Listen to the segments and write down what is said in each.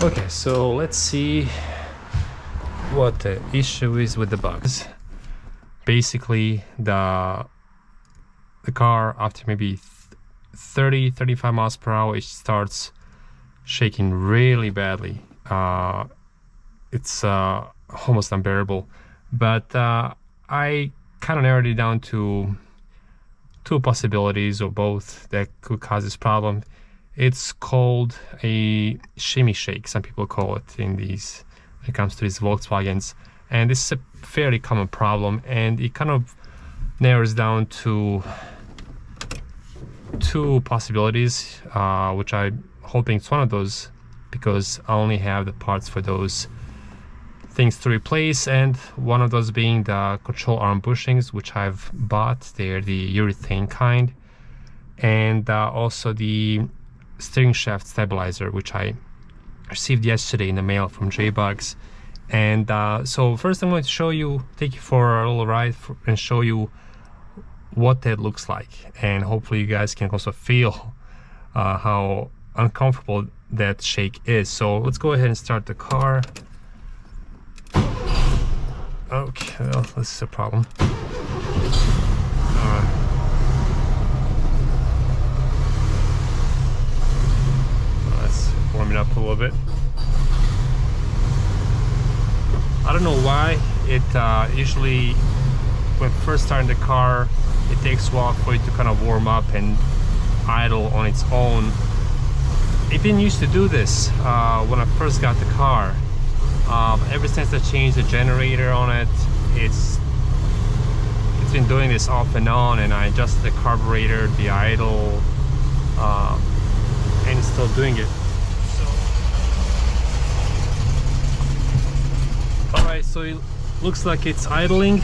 Okay, so let's see what the issue is with the bugs. Basically, the car, after maybe 30-35 miles per hour, it starts shaking really badly. It's almost unbearable. But I kind of narrowed it down to two possibilities, or both, that could cause this problem. It's called a shimmy shake, some people call it when it comes to these Volkswagens, and this is a fairly common problem, and it kind of narrows down to two possibilities, which I'm hoping it's one of those, because I only have the parts for those things to replace, and one of those being the control arm bushings, which I've bought. They're the urethane kind, and also the steering shaft stabilizer, which I received yesterday in the mail from J-Bugs. And so first I'm going to take you for a little ride and show you what that looks like, and hopefully you guys can also feel how uncomfortable that shake is. So let's go ahead and start the car. Okay, well, this is a problem. Let's warm it up a little bit. I don't know why it usually, when first starting the car, it takes a while for it to kind of warm up and idle on its own. It didn't used to do this when I first got the car. Ever since I changed the generator on it, it's been doing this off and on, and I adjusted the carburetor, the idle, and it's still doing it. Alright, so it looks like it's idling.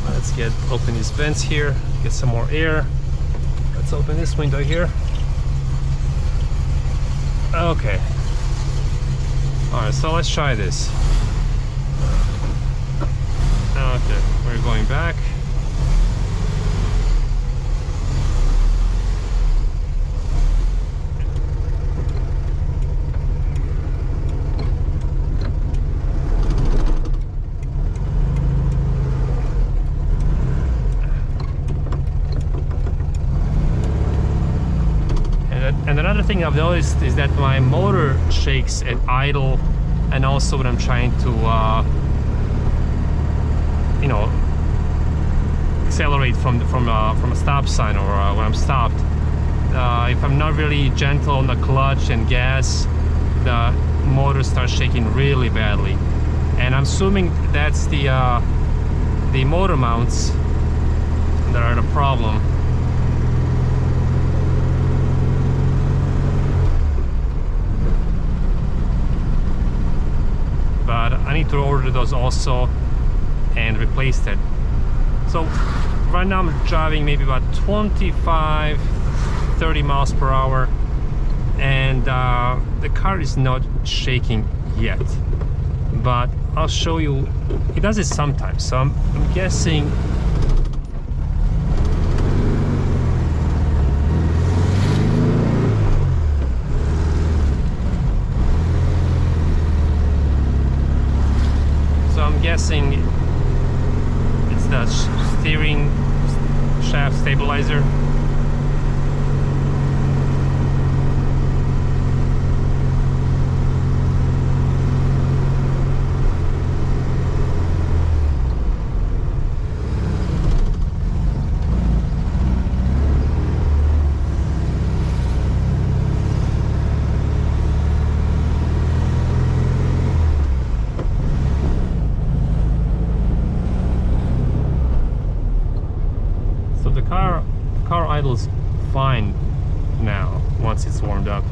Let's open these vents here, get some more air. Let's open this window here. Okay. Alright, so let's try this. Okay, we're going back. And another thing I've noticed is that my motor shakes at idle, and also when I'm trying to you know, accelerate from a stop sign, or when I'm stopped. If I'm not really gentle on the clutch and gas, the motor starts shaking really badly, and I'm assuming that's the motor mounts that are the problem. But I need to order those also and replace that. So right now I'm driving maybe about 25-30 miles per hour, and the car is not shaking yet, but I'll show you. It does it sometimes, so I'm guessing it's the steering shaft stabilizer. Car idles fine now once it's warmed up,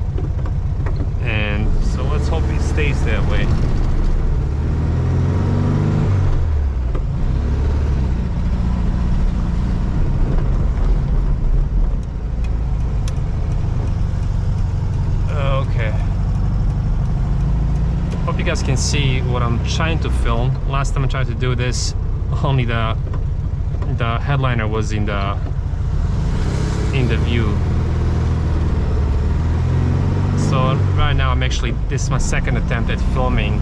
and so let's hope it stays that way. Okay, hope you guys can see what I'm trying to film. Last time I tried to do this, only the headliner was in the view. So right now this is my second attempt at filming.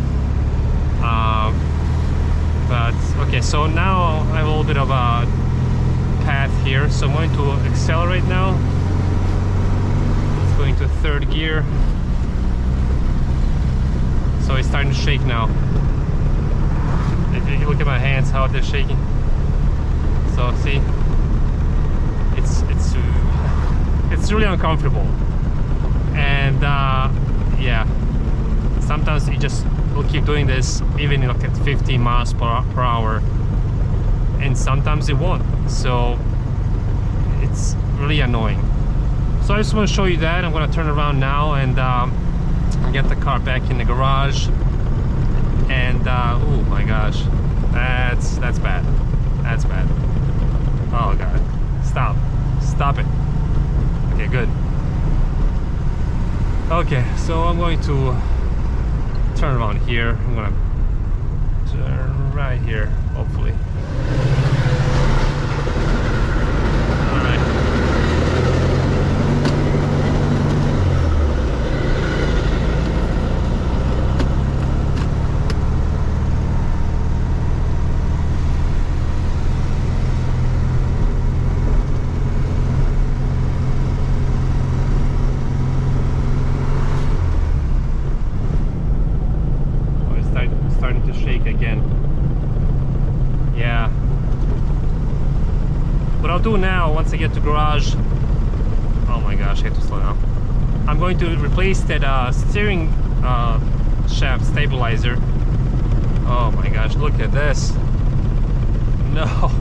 But okay, so now I have a little bit of a path here, so I'm going to accelerate now. It's going to third gear. So it's starting to shake now. If you look at my hands, how they're shaking. So see, it's really uncomfortable. And yeah, sometimes you just will keep doing this even like at 50 miles per hour, and sometimes it won't. So it's really annoying. So I just want to show you that. I'm going to turn around now and get the car back in the garage. And oh my gosh, that's bad. That's bad. Oh god, stop it. Okay, good. Okay, so I'm going to turn around here. I'm gonna turn right here, hopefully. Again. Yeah. What I'll do now, once I get to garage, oh my gosh, I have to slow down. I'm going to replace that steering shaft stabilizer. Oh my gosh, look at this. No.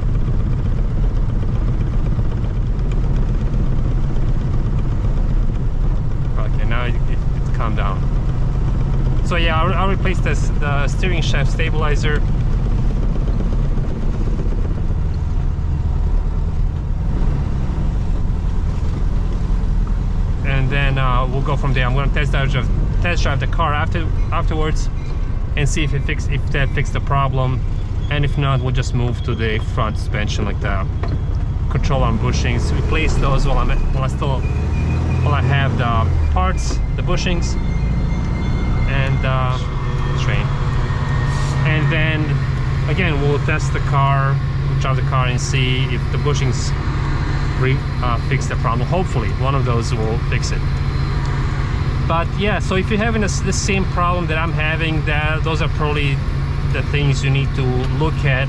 Okay, now it's calmed down. So yeah, I'll replace the steering shaft stabilizer. And then we'll go from there. I'm going to test drive the car afterwards and see if that fixed the problem. And if not, we'll just move to the front suspension, like the control arm bushings. Replace those while I have the parts, the bushings, and train. And then again, we'll test the car, drive the car, and see if the bushings fix the problem. Hopefully one of those will fix it. But yeah, so if you're having the same problem that I'm having, those are probably the things you need to look at.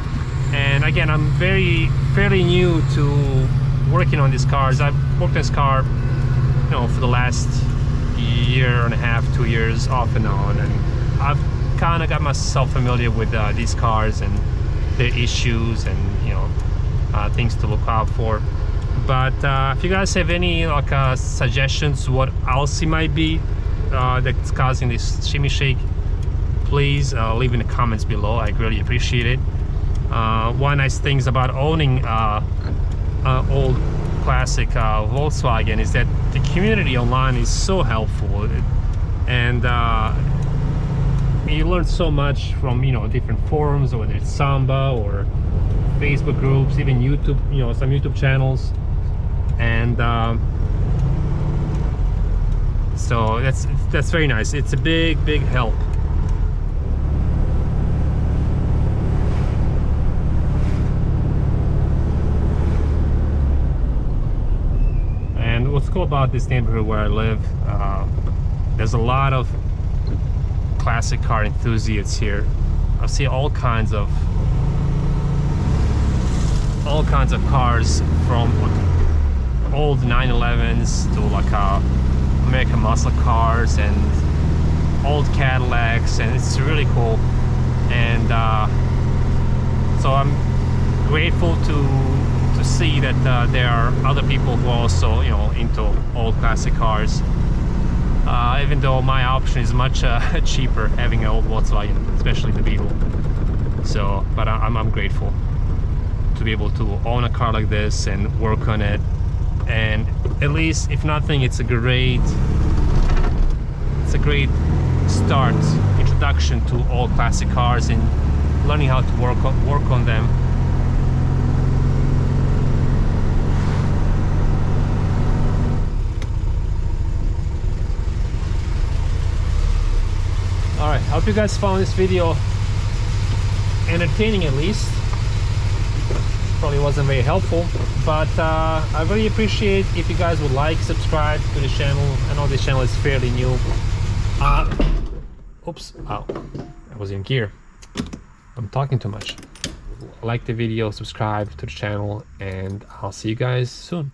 And again, I'm fairly new to working on these cars. I've worked on this car, you know, for the last year and a half, 2 years, off and on, and I've kind of got myself familiar with these cars and their issues and, you know, things to look out for. But if you guys have any like suggestions what else it might be that's causing this shimmy shake, please leave in the comments below. I really appreciate it. One nice thing about owning old classic Volkswagen is that the community online is so helpful, and you learn so much from, you know, different forums, whether it's Samba or Facebook groups, even YouTube, you know, some YouTube channels. And so that's very nice. It's a big help. And what's cool about this neighborhood where I live, there's a lot of classic car enthusiasts here. I see all kinds of cars, from old 911s to like American muscle cars and old Cadillacs, and it's really cool. And so I'm grateful to see that there are other people who are also, you know, into old classic cars. Even though my option is much cheaper, having an old Volkswagen, especially the Beetle. So, but I'm grateful to be able to own a car like this and work on it. And at least, if nothing, it's a great start, introduction to all classic cars and learning how to work on them. All right, I hope you guys found this video entertaining at least. Probably wasn't very helpful, but I really appreciate if you guys would like, subscribe to the channel. I know this channel is fairly new. Oops, oh, I was in gear. I'm talking too much. Like the video, subscribe to the channel, and I'll see you guys soon.